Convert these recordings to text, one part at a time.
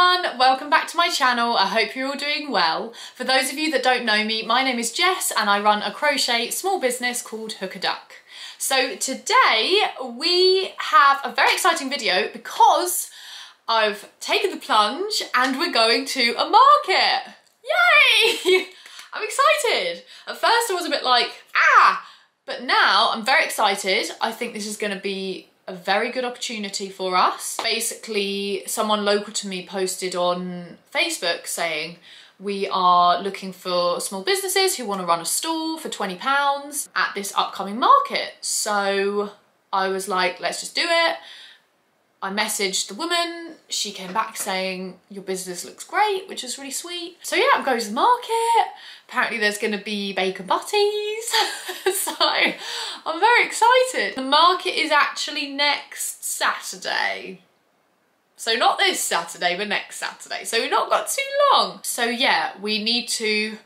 everyone, welcome back to my channel. I hope you're all doing well. For those of you that don't know me, my name is Jess and I run a crochet small business called Hook a Duck. So today we have a very exciting video because I've taken the plunge and we're going to a market. Yay! I'm excited. At first I was a bit like, but now I'm very excited. I think this is going to be a very good opportunity for us. Basically, someone local to me posted on Facebook saying we are looking for small businesses who want to run a stall for £20 at this upcoming market. So I was like, let's just do it. I messaged the woman, she came back saying your business looks great, which is really sweet. So yeah, I'm going to the market. Apparently there's going to be bacon butties. So I'm very excited. The market is actually next Saturday. So not this Saturday, but next Saturday. So we've not got too long. So yeah, we need to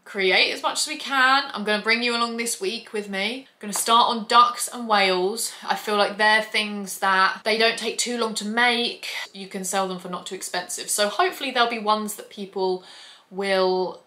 create as much as we can. I'm going to bring you along this week with me. I'm going to start on ducks and whales. I feel like they're things that they don't take too long to make. You can sell them for not too expensive. So hopefully there'll be ones that people will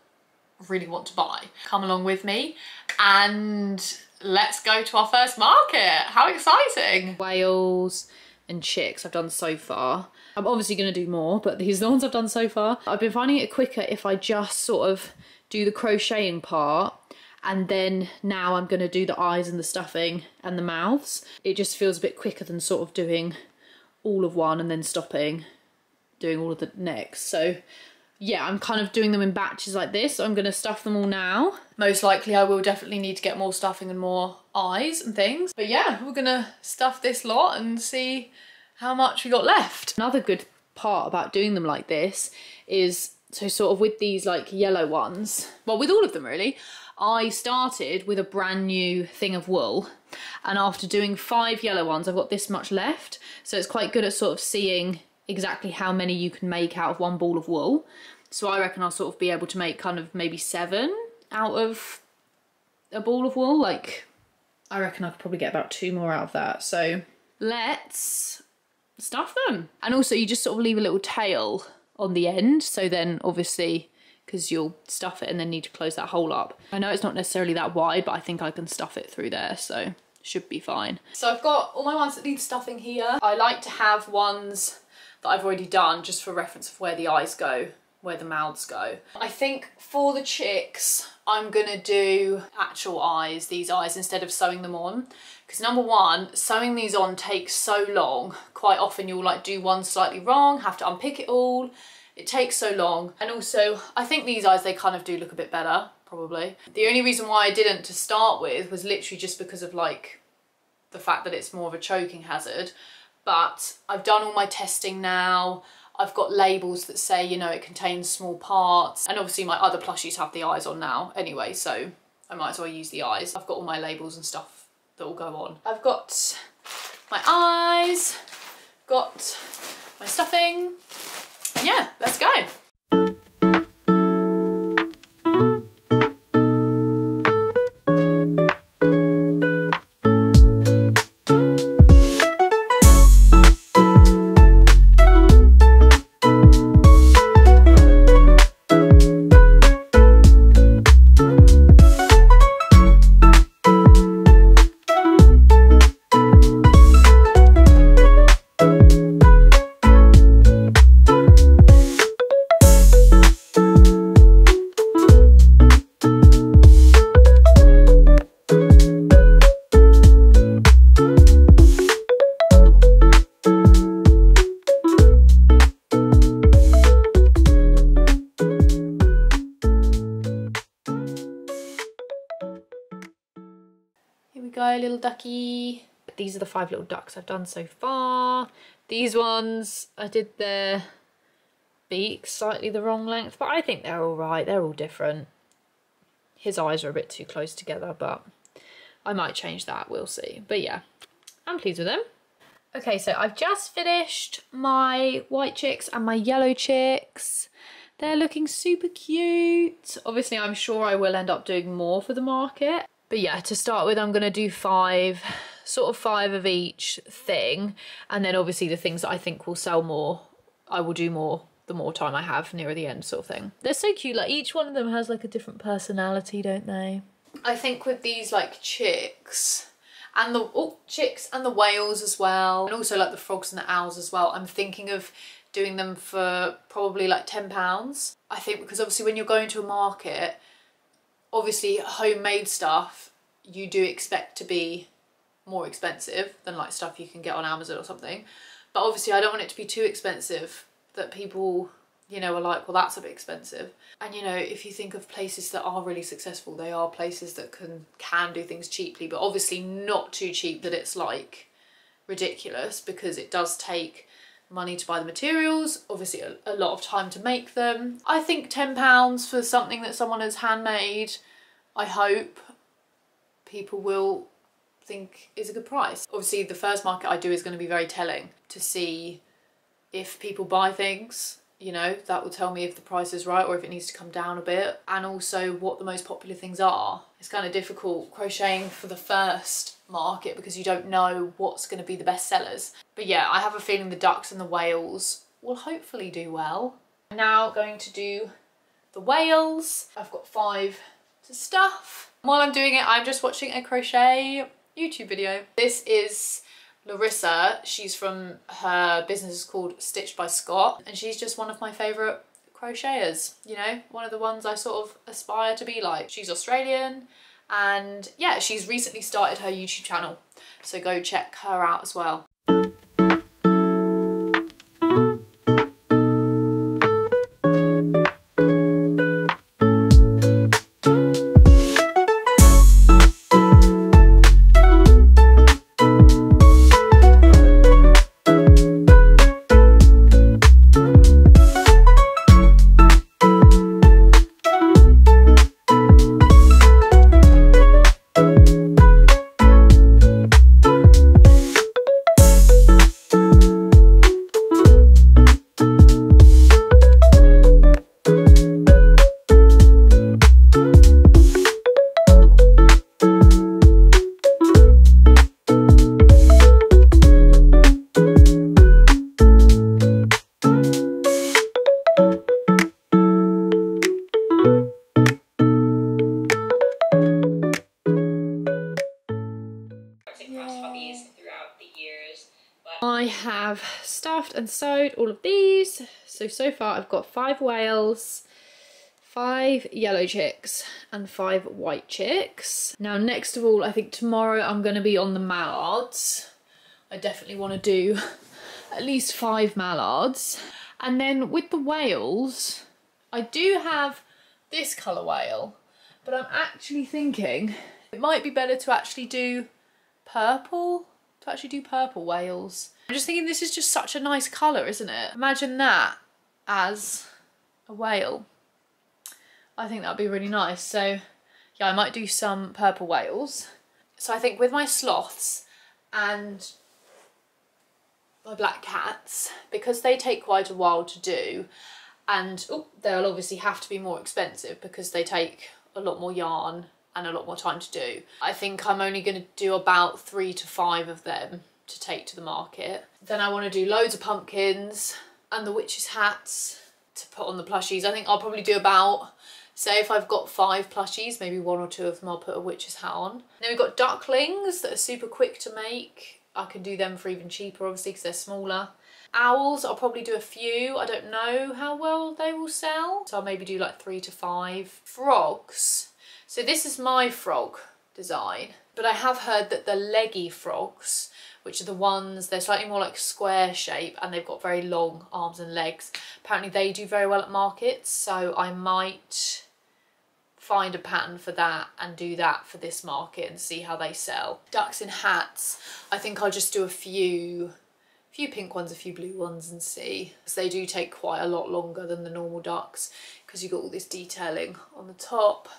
really want to buy. Come along with me and let's go to our first market. How exciting. Whales and chicks I've done so far. I'm obviously going to do more, but these are the ones I've done so far. I've been finding it quicker if I just sort of do the crocheting part and then now I'm going to do the eyes and the stuffing and the mouths. It just feels a bit quicker than sort of doing all of one and then stopping, doing all of the next. So yeah, I'm kind of doing them in batches like this. So I'm going to stuff them all now. Most likely I will definitely need to get more stuffing and more eyes and things. But yeah, we're going to stuff this lot and see how much we got left. Another good part about doing them like this is, so sort of with these like yellow ones, well with all of them really, I started with a brand new thing of wool and after doing 5 yellow ones I've got this much left. So it's quite good at sort of seeing exactly how many you can make out of one ball of wool. So I reckon I'll sort of be able to make kind of maybe 7 out of a ball of wool. Like I reckon I could probably get about 2 more out of that. So let's stuff them. And also you just sort of leave a little tail on the end, so then obviously because you'll stuff it and then need to close that hole up. I know it's not necessarily that wide, but I think I can stuff it through there, so should be fine. So I've got all my ones that need stuffing here. I like to have ones that I've already done just for reference of where the eyes go, where the mouths go. I think for the chicks I'm gonna do actual eyes, these eyes, instead of sewing them on. Because number one, sewing these on takes so long. Quite often you'll like do one slightly wrong, have to unpick it all. It takes so long. And also, I think these eyes, they kind of do look a bit better, probably. The only reason why I didn't to start with was literally just because of like the fact that it's more of a choking hazard. But I've done all my testing now. I've got labels that say, you know, it contains small parts. And obviously my other plushies have the eyes on now anyway, so I might as well use the eyes. I've got all my labels and stuff that will go on. I've got my eyes, got my stuffing, and yeah, let's go. Go, little ducky. These are the 5 little ducks I've done so far. These ones, I did their beaks slightly the wrong length, but I think they're all right. They're all different. His eyes are a bit too close together, but I might change that, we'll see. But yeah, I'm pleased with them. Okay, so I've just finished my white chicks and my yellow chicks. They're looking super cute. Obviously, I'm sure I will end up doing more for the market. But yeah, to start with, I'm going to do 5, sort of 5 of each thing. And then obviously the things that I think will sell more, I will do more the more time I have nearer the end, sort of thing. They're so cute, like each one of them has like a different personality, don't they? I think with these like chicks and the whales as well, and also like the frogs and the owls as well, I'm thinking of doing them for probably like £10. I think because obviously when you're going to a market, obviously homemade stuff you do expect to be more expensive than like stuff you can get on Amazon or something, but obviously I don't want it to be too expensive that people, you know, are like, well, that's a bit expensive. And you know, if you think of places that are really successful, they are places that can do things cheaply, but obviously not too cheap that it's like ridiculous, because it does take money to buy the materials, obviously a lot of time to make them. I think £10 for something that someone has handmade, I hope people will think is a good price. Obviously the first market I do is going to be very telling to see if people buy things, you know, that will tell me if the price is right or if it needs to come down a bit, and also what the most popular things are. It's kind of difficult crocheting for the first market because you don't know what's going to be the best sellers. But yeah, I have a feeling the ducks and the whales will hopefully do well. I'm now going to do the whales. I've got 5 to stuff. While I'm doing it, I'm just watching a crochet YouTube video. This is Larissa. She's from, her business is called Stitched by Scott, and she's just one of my favourite crocheters, you know, one of the ones I sort of aspire to be like. She's Australian, and yeah, she's recently started her YouTube channel, so go check her out as well. I have stuffed and sewed all of these. So far I've got 5 whales, 5 yellow chicks and 5 white chicks. Now next of all, I think tomorrow I'm going to be on the mallards. I definitely want to do at least 5 mallards. And then with the whales, I do have this colour whale, but I'm actually thinking it might be better to actually do purple. Purple whales. I'm just thinking this is just such a nice colour, isn't it? Imagine that as a whale. I think that'd be really nice. So yeah, I might do some purple whales. So I think with my sloths and my black cats, because they take quite a while to do, and they'll obviously have to be more expensive because they take a lot more yarn and a lot more time to do. I think I'm only going to do about 3 to 5 of them to take to the market. Then I want to do loads of pumpkins and the witches' hats to put on the plushies. I think I'll probably do about, say if I've got 5 plushies, maybe 1 or 2 of them I'll put a witch's hat on. Then we've got ducklings that are super quick to make. I can do them for even cheaper, obviously, because they're smaller. Owls, I'll probably do a few. I don't know how well they will sell, so I'll maybe do like 3 to 5. Frogs. So this is my frog design, but I have heard that the leggy frogs, which are the ones, they're slightly more like square shape and they've got very long arms and legs. Apparently they do very well at markets, so I might find a pattern for that and do that for this market and see how they sell. Ducks in hats, I think I'll just do a few pink ones, a few blue ones and see. Because they do take quite a lot longer than the normal ducks because you've got all this detailing on the top.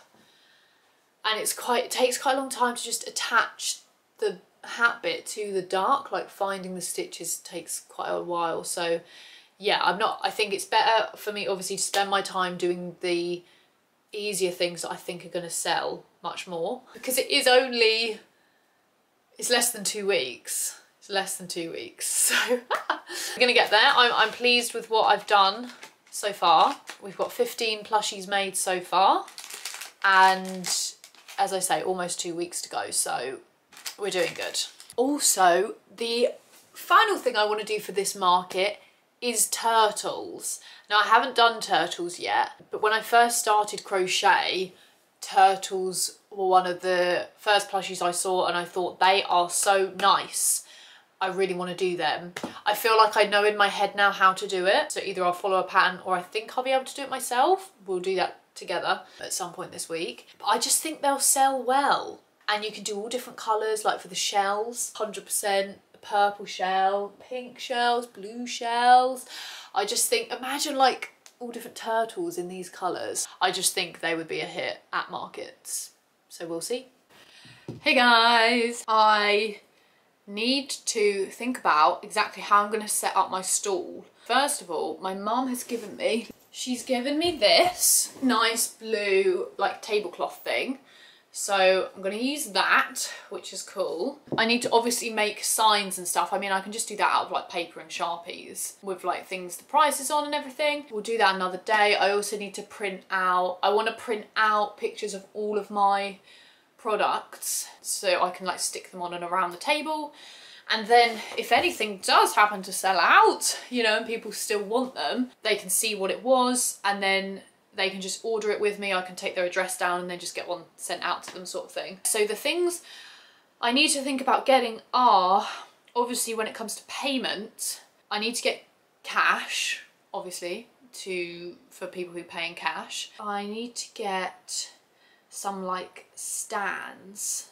And it takes quite a long time to just attach the hat bit to the duck, like finding the stitches takes quite a while. So yeah, I think it's better for me obviously to spend my time doing the easier things that I think are going to sell much more, because it's less than 2 weeks. It's less than 2 weeks, so I'm gonna get there. I'm pleased with what I've done so far. We've got 15 plushies made so far, and as I say, almost 2 weeks to go, so we're doing good. Also, the final thing I want to do for this market is turtles. Now, I haven't done turtles yet, but when I first started crochet, turtles were one of the first plushies I saw, and I thought they are so nice. I really want to do them. I feel like I know in my head now how to do it. So either I'll follow a pattern or I think I'll be able to do it myself. We'll do that together at some point this week. But I just think they'll sell well. And you can do all different colours, like for the shells, 100% purple shell, pink shells, blue shells. I just think, imagine like all different turtles in these colours. I just think they would be a hit at markets. So we'll see. Hey guys, I need to think about exactly how I'm going to set up my stall. First of all, my mum has given me, she's given me this nice blue like tablecloth thing. So I'm going to use that, which is cool. I need to obviously make signs and stuff. I mean, I can just do that out of like paper and Sharpies with like things, the prices on and everything. We'll do that another day. I also need to print out, I want to print out pictures of all of my products so I can like stick them on and around the table. And then if anything does happen to sell out, you know, and people still want them, they can see what it was, and then they can just order it with me. I can take their address down and then just get one sent out to them, sort of thing. So the things I need to think about getting are, obviously when it comes to payment, I need to get cash, obviously, for people who pay in cash. I need to get some like stands.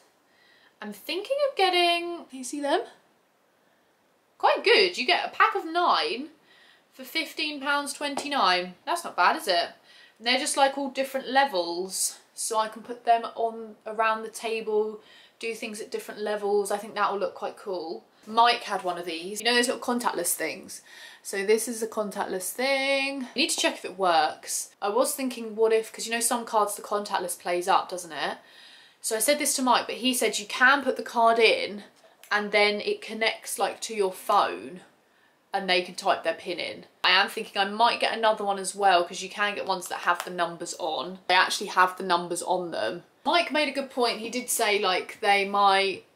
I'm thinking of getting, can you see them? Quite good. You get a pack of 9 for £15.29. That's not bad, is it? And they're just like all different levels, so I can put them on around the table, do things at different levels. I think that will look quite cool. Mike had one of these, you know, those little contactless things. So this is a contactless thing. I need to check if it works. I was thinking, what if, because you know some cards the contactless plays up, doesn't it? So I said this to Mike, but he said you can put the card in and then it connects like to your phone and they can type their PIN in. I am thinking I might get another one as well, because you can get ones that have the numbers on. They actually have the numbers on them. Mike made a good point. He did say like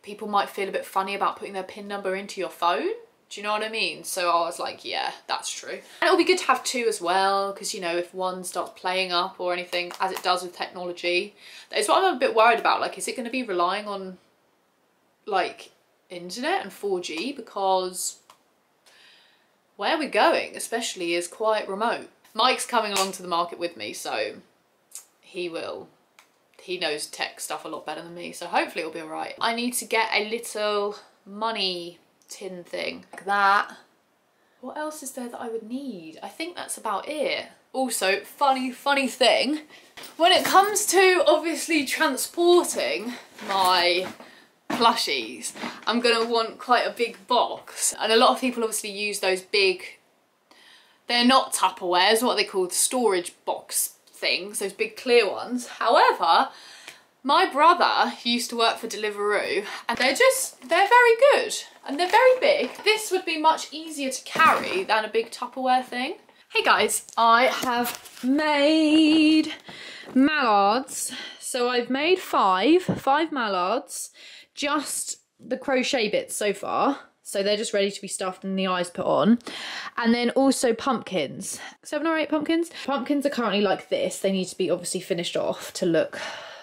people might feel a bit funny about putting their PIN number into your phone. Do you know what I mean? So I was like, yeah, that's true. And it'll be good to have 2 as well, because you know, if one starts playing up or anything, as it does with technology, that's what I'm a bit worried about. Like, is it going to be relying on like internet and 4G? Because where we're going especially is quite remote. Mike's coming along to the market with me, so he knows tech stuff a lot better than me, so hopefully it'll be all right. I need to get a little money tin thing like that. What else is there that I would need? I think that's about it. Also, funny thing, when it comes to obviously transporting my plushies, I'm gonna want quite a big box, and a lot of people obviously use those big, they're not Tupperwares, what are they called, storage box things, those big clear ones. However, my brother used to work for Deliveroo, and they're very good and they're very big. This would be much easier to carry than a big Tupperware thing. Hey guys, I have made mallards. So I've made five mallards, just the crochet bits so far. So they're just ready to be stuffed and the eyes put on. And then also pumpkins, 7 or 8 pumpkins. Pumpkins are currently like this. They need to be obviously finished off to look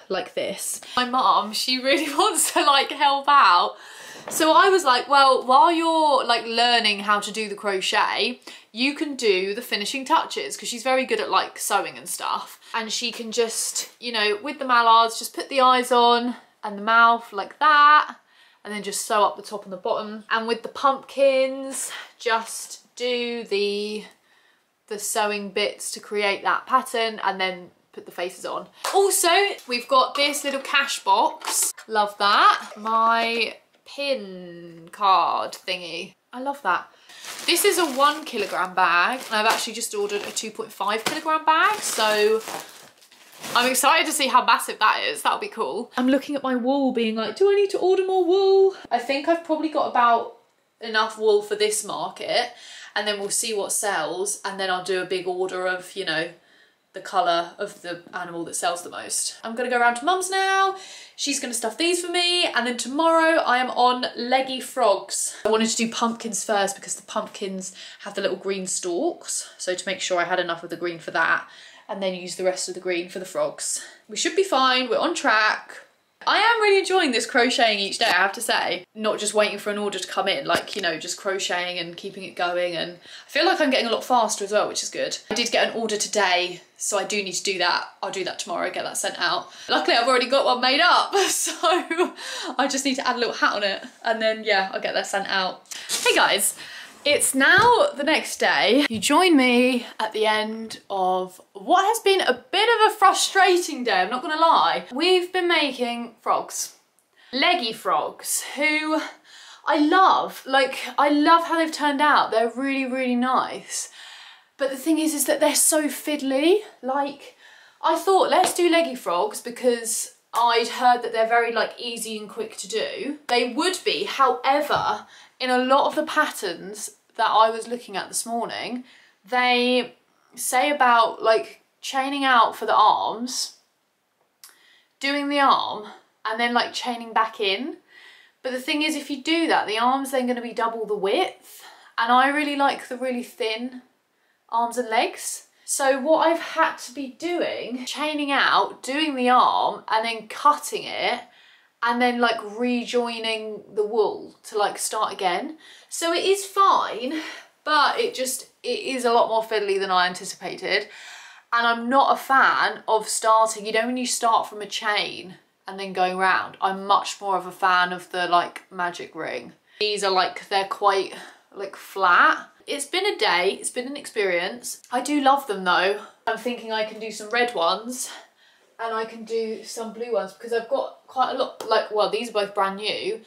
like this. My mum, she really wants to like help out. So I was like, well, while you're like learning how to do the crochet, you can do the finishing touches, because she's very good at like sewing and stuff. And she can just, you know, with the mallards, just put the eyes on and the mouth like that, and then just sew up the top and the bottom. And with the pumpkins, just do the sewing bits to create that pattern, and then put the faces on. Also, we've got this little cash box. Love that. My pin card thingy. I love that. This is a 1 kilogram bag, and I've actually just ordered a 2.5 kilogram bag, so I'm excited to see how massive that is. That'll be cool. I'm looking at my wool being like, do I need to order more wool? I think I've probably got about enough wool for this market, and then we'll see what sells, and then I'll do a big order of, you know, the colour of the animal that sells the most. I'm gonna go around to Mum's now. She's gonna stuff these for me, and then tomorrow I am on leggy frogs. I wanted to do pumpkins first because the pumpkins have the little green stalks, so to make sure I had enough of the green for that, and then use the rest of the green for the frogs. We should be fine, we're on track. I am really enjoying this crocheting each day, I have to say. Not just waiting for an order to come in, like, you know, just crocheting and keeping it going, and I feel like I'm getting a lot faster as well, which is good. I did get an order today, so I do need to do that. I'll do that tomorrow, get that sent out. Luckily I've already got one made up, so I just need to add a little hat on it, and then yeah, I'll get that sent out. Hey guys, it's now the next day. You join me at the end of what has been a bit of a frustrating day, I'm not gonna lie. We've been making frogs. Leggy frogs, who I love. Like, I love how they've turned out. They're really, really nice. But the thing is that they're so fiddly. Like, I thought, let's do leggy frogs because I'd heard that they're very like easy and quick to do. They would be, however, in a lot of the patterns that I was looking at this morning, they say about like chaining out for the arms, doing the arm, and then like chaining back in. But the thing is, if you do that, the arm's then going to be double the width, and I really like the really thin arms and legs. So what I've had to be doing, chaining out, doing the arm, and then cutting it, and then like rejoining the wool to like start again. So it is fine, but it is a lot more fiddly than I anticipated. And I'm not a fan of starting, you know, when you start from a chain and then going round, I'm much more of a fan of the like magic ring. These are like, they're quite like flat. It's been a day, it's been an experience. I do love them though. I'm thinking I can do some red ones and I can do some blue ones because I've got quite a lot, like, well, these are both brand new,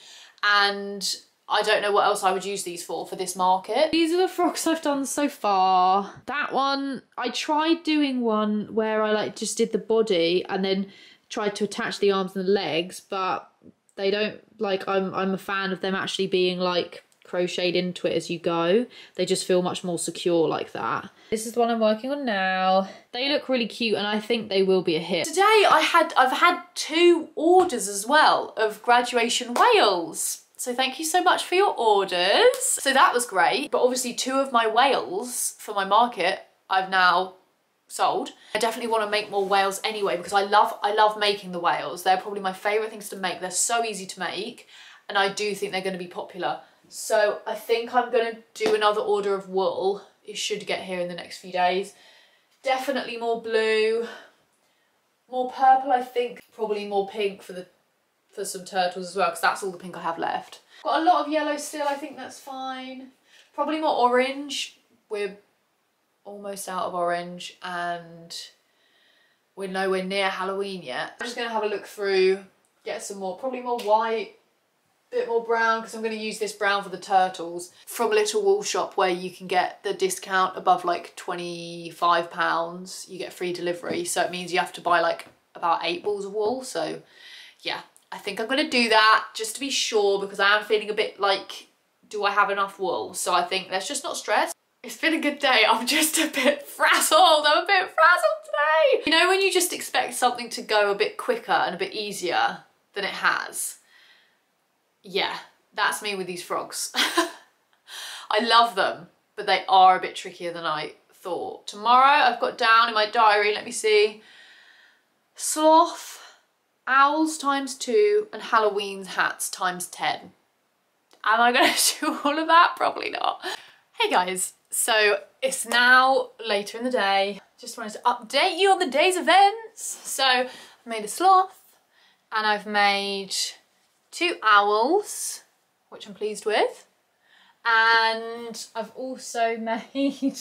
and I don't know what else I would use these for this market. These are the frocks I've done so far. That one, I tried doing one where I like just did the body and then tried to attach the arms and the legs, but they don't, like, I'm a fan of them actually being like crocheted into it as you go. They just feel much more secure like that. This is the one I'm working on now. They look really cute and I think they will be a hit. Today I've had 2 orders as well of graduation whales. So thank you so much for your orders. So that was great. But obviously 2 of my whales for my market I've now sold. I definitely want to make more whales anyway because I love making the whales. They're probably my favourite things to make. They're so easy to make and I do think they're going to be popular. So I think I'm going to do another order of wool. It should get here in the next few days. Definitely more blue, more purple, I think. Probably more pink for some turtles as well, because that's all the pink I have left. Got a lot of yellow still, I think that's fine. Probably more orange. We're almost out of orange and we're nowhere near Halloween yet. I'm just going to have a look through, get some more, probably more white, bit more brown, because I'm going to use this brown for the turtles from a little wool shop where you can get the discount above like £25. You get free delivery, so it means you have to buy like about 8 balls of wool. So yeah, I think I'm going to do that just to be sure, because I am feeling a bit like, do I have enough wool? So I think let's just not stress. It's been a good day. I'm just a bit frazzled. I'm a bit frazzled today. You know when you just expect something to go a bit quicker and a bit easier than it has? Yeah, that's me with these frogs. I love them, but they are a bit trickier than I thought. Tomorrow I've got down in my diary, let me see, sloth, owls ×2 and Halloween's hats ×10. Am I going to do all of that? Probably not. Hey guys, so it's now later in the day. Just wanted to update you on the day's events. So I made a sloth and I've made 2 owls, which I'm pleased with. And I've also made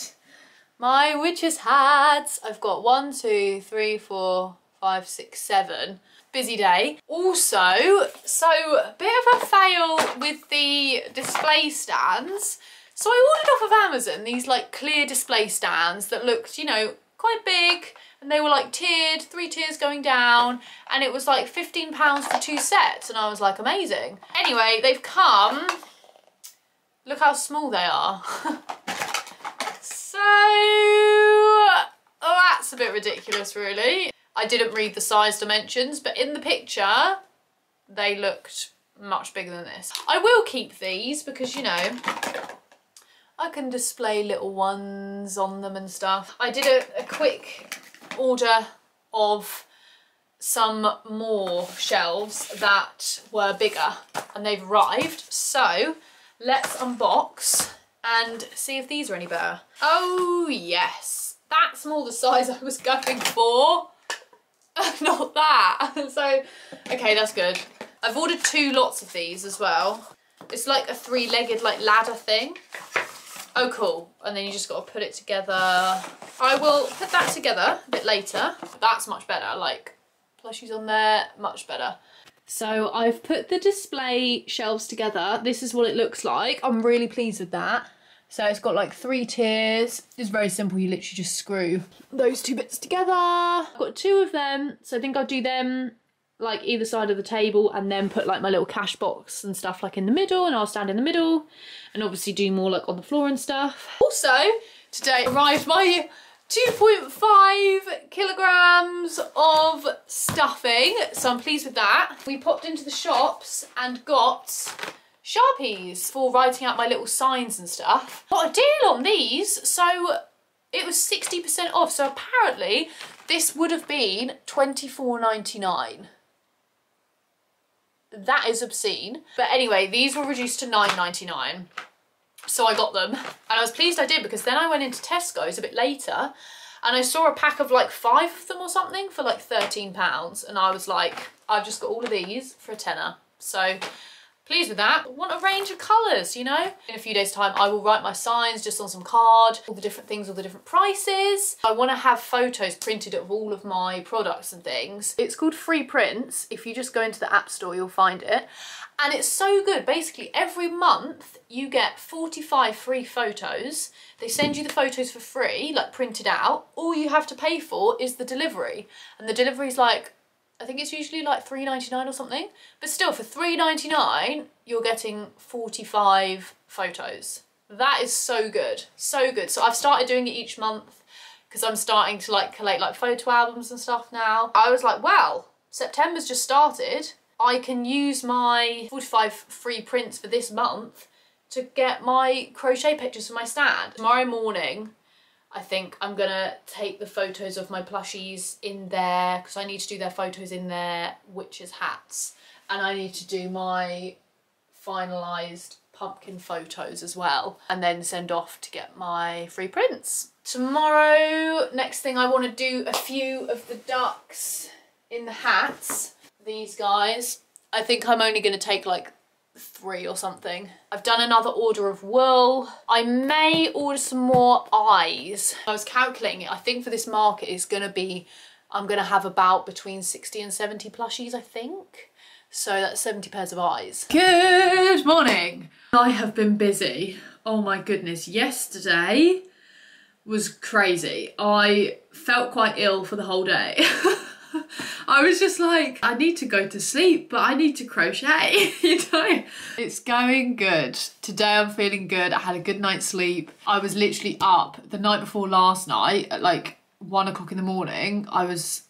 my witch's hats. I've got 1, 2, 3, 4, 5, 6, 7. Busy day. Also, so a bit of a fail with the display stands. So I ordered off of Amazon these like clear display stands that looked, you know, quite big, and they were like tiered, 3 tiers going down, and it was like £15 for 2 sets, and I was like, amazing. Anyway, they've come, look how small they are. oh, that's a bit ridiculous really. I didn't read the size dimensions, but in the picture, they looked much bigger than this. I will keep these because, you know, I can display little ones on them and stuff. I did a quick order of some more shelves that were bigger and they've arrived. So let's unbox and see if these are any better. Oh yes, that's more the size I was going for. Not that. So, okay, that's good. I've ordered 2 lots of these as well. It's like a 3-legged like ladder thing. Oh cool, and then you just got to put it together. I will put that together a bit later. That's much better, like plushies on there, much better. So I've put the display shelves together. This is what it looks like. I'm really pleased with that. So it's got like 3 tiers. It's very simple, you literally just screw those 2 bits together. I've got 2 of them, so I think I'll do them like either side of the table and then put like my little cash box and stuff like in the middle, and I'll stand in the middle and obviously do more like on the floor and stuff. Also, today arrived my 2.5 kilograms of stuffing, so I'm pleased with that. We popped into the shops and got Sharpies for writing out my little signs and stuff. Got a deal on these, so it was 60% off, so apparently this would have been £24.99. That is obscene. But anyway, these were reduced to £9.99. So I got them. And I was pleased I did, because then I went into Tesco's a bit later and I saw a pack of like 5 of them or something for like £13. And I was like, I've just got all of these for a tenner. So pleased with that. I want a range of colours, you know? In a few days' time, I will write my signs just on some card, all the different things, all the different prices. I want to have photos printed of all of my products and things. It's called Free Prints. If you just go into the App Store, you'll find it. And it's so good. Basically, every month you get 45 free photos. They send you the photos for free, like printed out. All you have to pay for is the delivery. And the delivery's like, I think it's usually like £3.99 or something. But still, for £3.99, you're getting 45 photos. That is so good. So good. So I've started doing it each month because I'm starting to like collate like photo albums and stuff now. I was like, well, September's just started. I can use my 45 free prints for this month to get my crochet pictures for my stand. Tomorrow morning, I think I'm gonna take the photos of my plushies in there, because I need to do their photos in their witches' hats. And I need to do my finalised pumpkin photos as well, and then send off to get my free prints. Tomorrow, next thing, I want to do a few of the ducks in the hats. These guys. I think I'm only going to take like 3 or something. I've done another order of wool. I may order some more eyes. I was calculating it. I think for this market is going to be, I'm going to have about between 60 and 70 plushies, I think. So that's 70 pairs of eyes. Good morning. I have been busy. Oh my goodness. Yesterday was crazy. I felt quite ill for the whole day. I was just like, I need to go to sleep, but I need to crochet, you know? It's going good. Today I'm feeling good. I had a good night's sleep. I was literally up the night before last night at like 1 o'clock in the morning. I was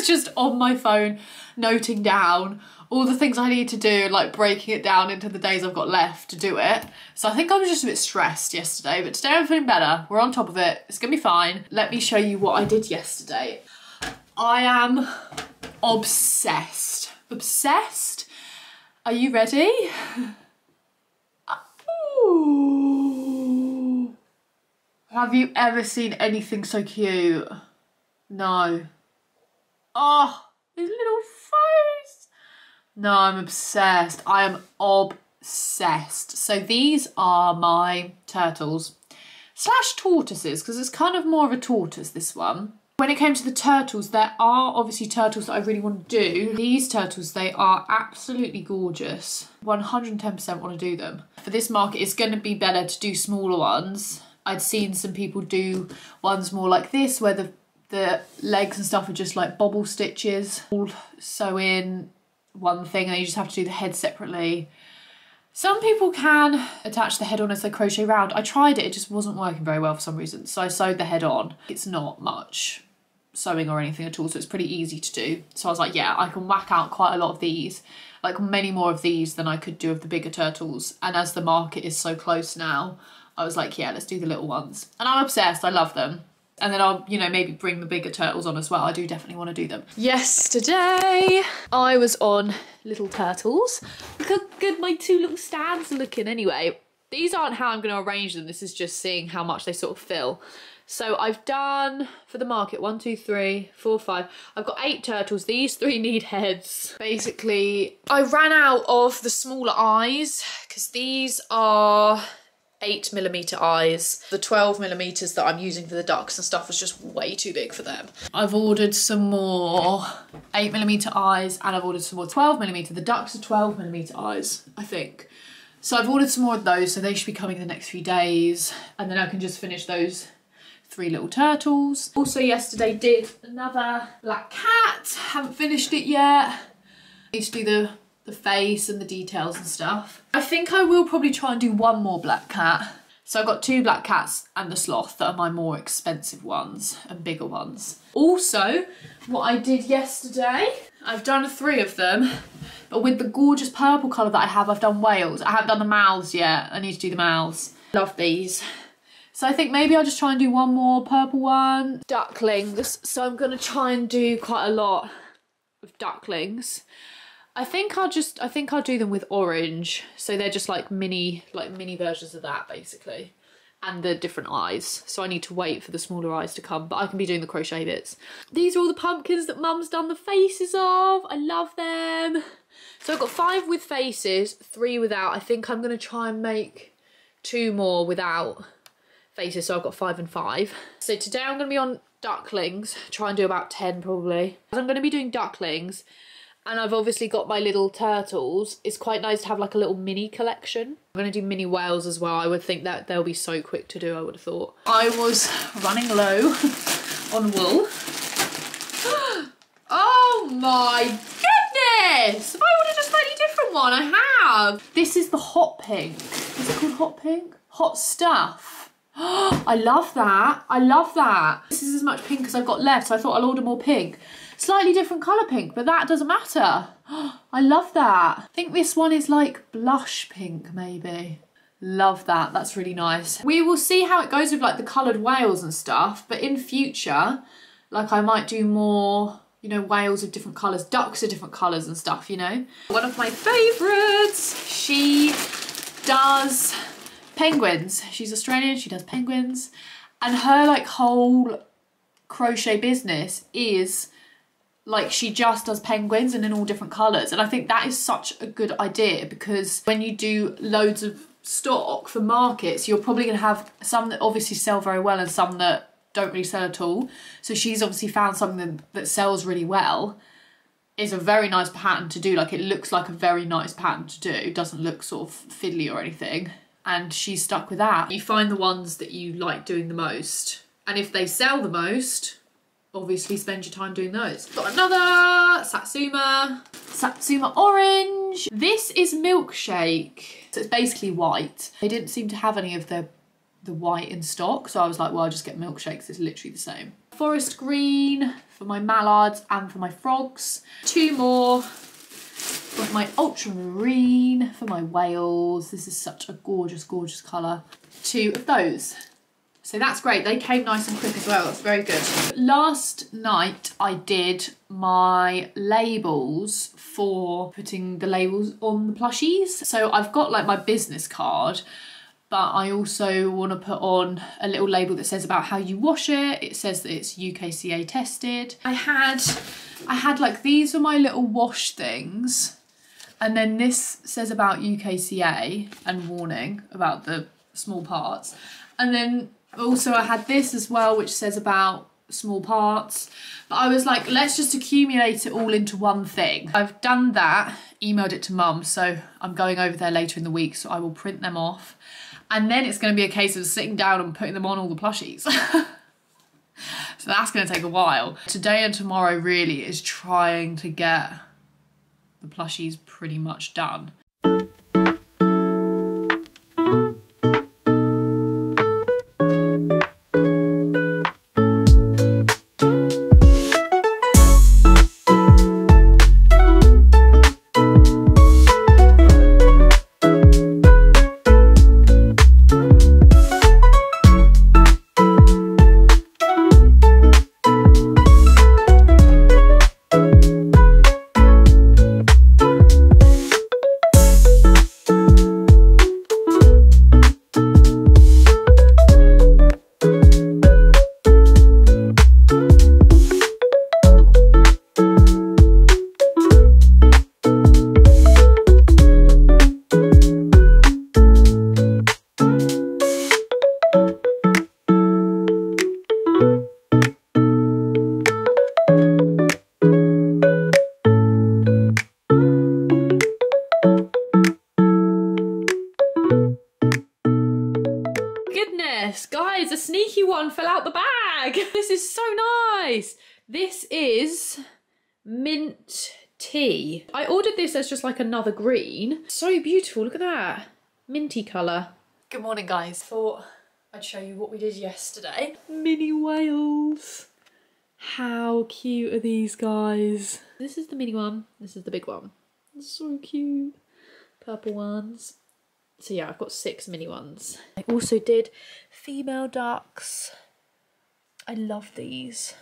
just on my phone noting down all the things I need to do, like breaking it down into the days I've got left to do it. So I think I was just a bit stressed yesterday, but today I'm feeling better. We're on top of it. It's gonna be fine. Let me show you what I did yesterday. I am obsessed. Obsessed? Are you ready? Ooh. Have you ever seen anything so cute? No. Oh, his little face. No, I'm obsessed. I am obsessed. So these are my turtles / tortoises, because it's kind of more of a tortoise, this one. When it came to the turtles, there are obviously turtles that I really want to do. These turtles, they are absolutely gorgeous. 110% want to do them. For this market, it's going to be better to do smaller ones. I'd seen some people do ones more like this, where the legs and stuff are just like bobble stitches. All sew in one thing, and then you just have to do the head separately. Some people can attach the head on as they crochet round. I tried it, it just wasn't working very well for some reason. So I sewed the head on. It's not much sewing or anything at all, so it's pretty easy to do. So I was like, yeah, I can whack out quite a lot of these, like many more of these than I could do of the bigger turtles. And as the market is so close now, I was like, yeah, let's do the little ones. And I'm obsessed, I love them. And then I'll, you know, maybe bring the bigger turtles on as well. I do definitely want to do them. Yesterday, I was on little turtles. Look how good my two little stands are looking anyway. These aren't how I'm going to arrange them. This is just seeing how much they sort of fill. So I've done, for the market, 1, 2, 3, 4, 5. I've got 8 turtles. These 3 need heads. Basically, I ran out of the smaller eyes because these are 8mm eyes. The 12mm that I'm using for the ducks and stuff was just way too big for them. I've ordered some more 8mm eyes and I've ordered some more 12mm. The ducks are 12mm eyes, I think. So I've ordered some more of those, so they should be coming in the next few days. And then I can just finish those 3 little turtles. Also yesterday did another black cat. Haven't finished it yet. I need to do the face and the details and stuff. I think I will probably try and do one more black cat. So I've got 2 black cats and the sloth that are my more expensive ones and bigger ones. Also, what I did yesterday, I've done 3 of them, but with the gorgeous purple colour that I have, I've done whales. I haven't done the mouths yet. I need to do the mouths. Love these. So I think maybe I'll just try and do one more purple one. Ducklings. So I'm gonna try and do quite a lot of ducklings. I think I'll do them with orange. So they're just like mini versions of that basically. And the different eyes. So I need to wait for the smaller eyes to come, but I can be doing the crochet bits. These are all the pumpkins that Mum's done the faces of. I love them. So I've got 5 with faces, 3 without. I think I'm gonna try and make 2 more without faces. So I've got 5 and 5. So today I'm gonna be on ducklings. Try and do about 10 probably. I'm gonna be doing ducklings. And I've obviously got my little turtles. It's quite nice to have like a little mini collection. I'm gonna do mini whales as well. I would think that they'll be so quick to do, I would have thought. I was running low on wool. Oh my goodness! Have I ordered a slightly different one? I have. This is the hot pink. Is it called hot pink? Hot stuff. I love that. I love that. This is as much pink as I've got left, so I thought I'll order more pink. Slightly different colour pink, but that doesn't matter. I love that. I think this one is like blush pink, maybe. Love that, that's really nice. We will see how it goes with like the coloured whales and stuff, but in future, like I might do more, you know, whales of different colours, ducks of different colours and stuff, you know. One of my favourites, she does penguins. She's Australian, she does penguins. And her like whole crochet business is like she just does penguins and in all different colours. And I think that is such a good idea because when you do loads of stock for markets, you're probably going to have some that obviously sell very well and some that don't really sell at all. So she's obviously found something that sells really well. It's a very nice pattern to do. Like it looks like a very nice pattern to do. It doesn't look sort of fiddly or anything. And she's stuck with that. You find the ones that you like doing the most. And if they sell the most, obviously spend your time doing those. Got another Satsuma orange. This is milkshake. So it's basically white. They didn't seem to have any of the white in stock. So I was like, well, I'll just get milkshakes. It's literally the same. Forest green for my mallards and for my frogs. 2 more of my ultramarine for my whales. This is such a gorgeous, gorgeous colour. 2 of those. So that's great. They came nice and quick as well. That's very good. Last night I did my labels for putting the labels on the plushies. So I've got like my business card, but I also want to put on a little label that says about how you wash it. It says that it's UKCA tested. I had like, these are my little wash things. And then this says about UKCA and warning about the small parts. And then also I had this as well, which says about small parts. But I was like, let's just accumulate it all into one thing. I've done that, emailed it to Mum, so I'm going over there later in the week, so I will print them off. And then it's going to be a case of sitting down and putting them on all the plushies. So that's going to take a while. Today and tomorrow really is trying to get the plushies pretty much done. goodness, guys, a sneaky one fell out the bag. This is so nice. This is mint tea. I ordered this as just like another green. So beautiful, look at that. Minty colour. Good morning, guys. Thought I'd show you what we did yesterday. Mini whales. How cute are these guys? This is the mini one, this is the big one. So cute. Purple ones. So yeah, I've got 6 mini ones. I also did female ducks. I love these.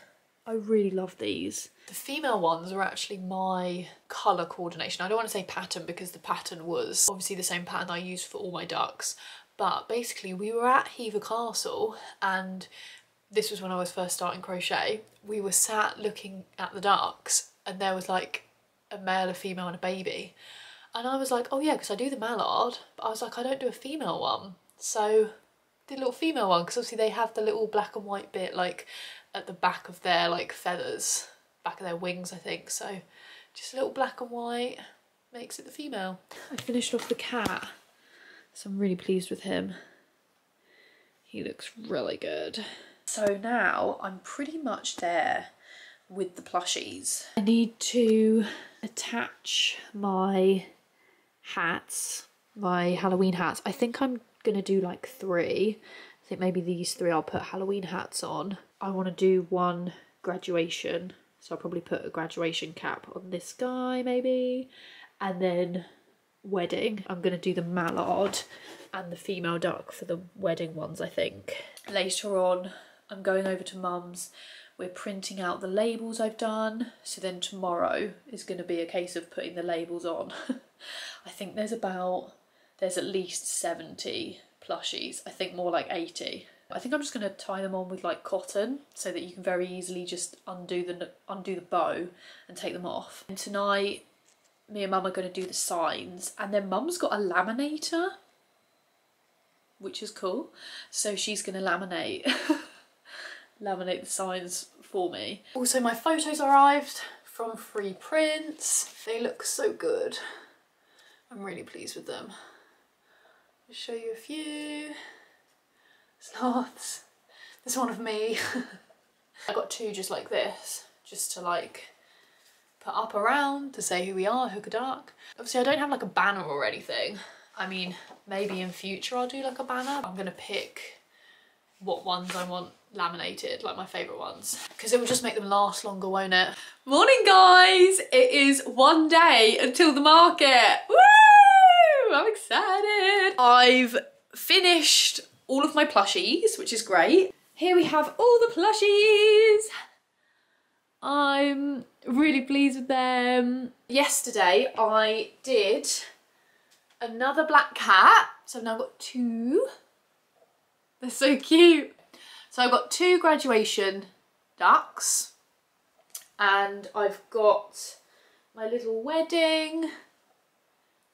I really love these. The female ones are actually my colour coordination. I don't want to say pattern because the pattern was obviously the same pattern I used for all my ducks. But basically we were at Hever Castle, and this was when I was first starting crochet. We were sat looking at the ducks and there was like a male, a female and a baby. And I was like, oh yeah, because I do the mallard, but I was like, I don't do a female one. So did a little female one, because obviously they have the little black and white bit like at the back of their like feathers, back of their wings, I think. So just a little black and white makes it the female. I finished off the cat, so I'm really pleased with him. He looks really good. So now I'm pretty much there with the plushies. I need to attach my hats, my Halloween hats. I think I'm gonna do like 3. I think maybe these 3 I'll put Halloween hats on. I want to do one graduation, so I'll probably put a graduation cap on this guy maybe, and then wedding. I'm gonna do the mallard and the female duck for the wedding ones, I think. Later on I'm going over to Mum's. We're printing out the labels I've done, so then tomorrow is going to be a case of putting the labels on. I think there's at least 70 plushies. I think more like 80. I think I'm just going to tie them on with like cotton so that you can very easily just undo the bow and take them off. And tonight me and Mum are going to do the signs, and then Mum's got a laminator, which is cool, so she's going to laminate the signs for me. Also, my photos arrived from Free Prints. They look so good. I'm really pleased with them. I'll show you a few. Sloths. There's one of me. I got 2 just like this, just to like put up around to say who we are, Hook a Duck. Obviously I don't have like a banner or anything. I mean, maybe in future I'll do like a banner. I'm gonna pick what ones I want laminated, like my favourite ones, because it will just make them last longer, won't it? Morning guys! It is one day until the market. Woo! I'm excited. I've finished all of my plushies, which is great. Here we have all the plushies. I'm really pleased with them. Yesterday I did another black cat, so I've now got 2. They're so cute. So I've got 2 graduation ducks, and I've got my little wedding,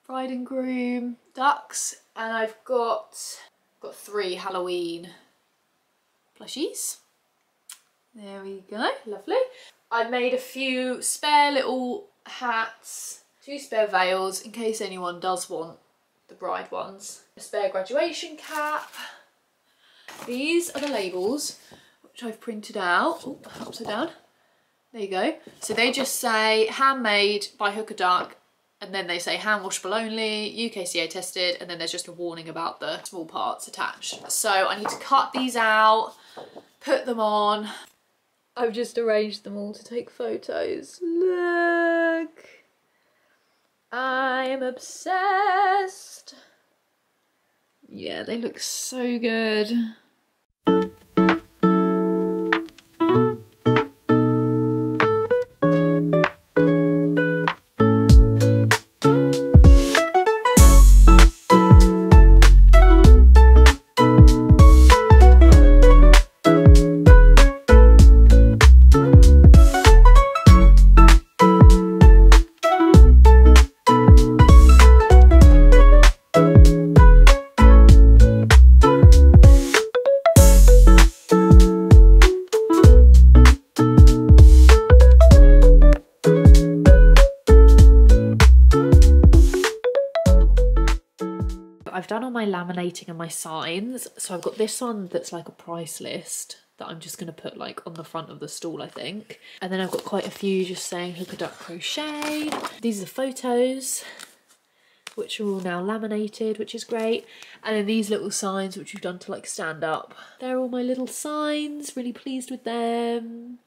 bride and groom ducks, and I've got 3 Halloween plushies. There we go, lovely. I made a few spare little hats, 2 spare veils in case anyone does want the bride ones, a spare graduation cap. These are the labels which I've printed out. Oh, upside down. There you go. So they just say handmade by Hook a Duck, and then they say hand washable only, UKCA tested, and then there's just a warning about the small parts attached. So I need to cut these out, put them on. I've just arranged them all to take photos. Look. I am obsessed. Yeah, they look so good. I've done all my laminating and my signs. So I've got this one that's like a price list that I'm just going to put like on the front of the stall, I think. And then I've got quite a few just saying Hook a Duck Crochet. These are photos, which are all now laminated, which is great. And then these little signs, which we've done to like stand up. They're all my little signs, really pleased with them.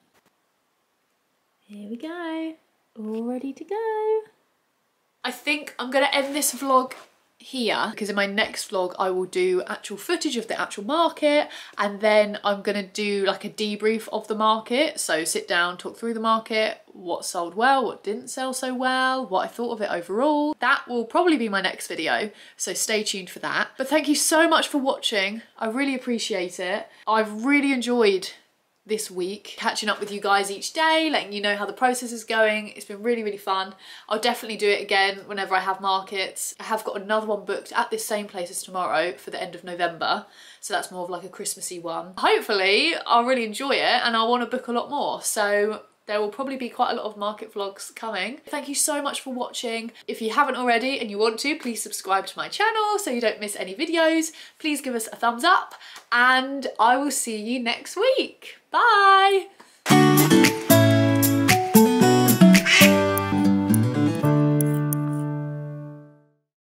Here we go, all ready to go. I think I'm gonna end this vlog here because in my next vlog I will do actual footage of the actual market, and then I'm gonna do like a debrief of the market. So sit down, talk through the market, what sold well, what didn't sell so well, what I thought of it overall. That will probably be my next video, so stay tuned for that. But thank you so much for watching. I really appreciate it. I've really enjoyed this week catching up with you guys each day, letting you know how the process is going. It's been really, really fun. I'll definitely do it again whenever I have markets. I have got another one booked at this same place as tomorrow for the end of November, so that's more of like a Christmassy one. Hopefully I'll really enjoy it and I'll want to book a lot more, so there will probably be quite a lot of market vlogs coming. Thank you so much for watching. If you haven't already and you want to, please subscribe to my channel so you don't miss any videos. Please give us a thumbs up and I will see you next week. Bye!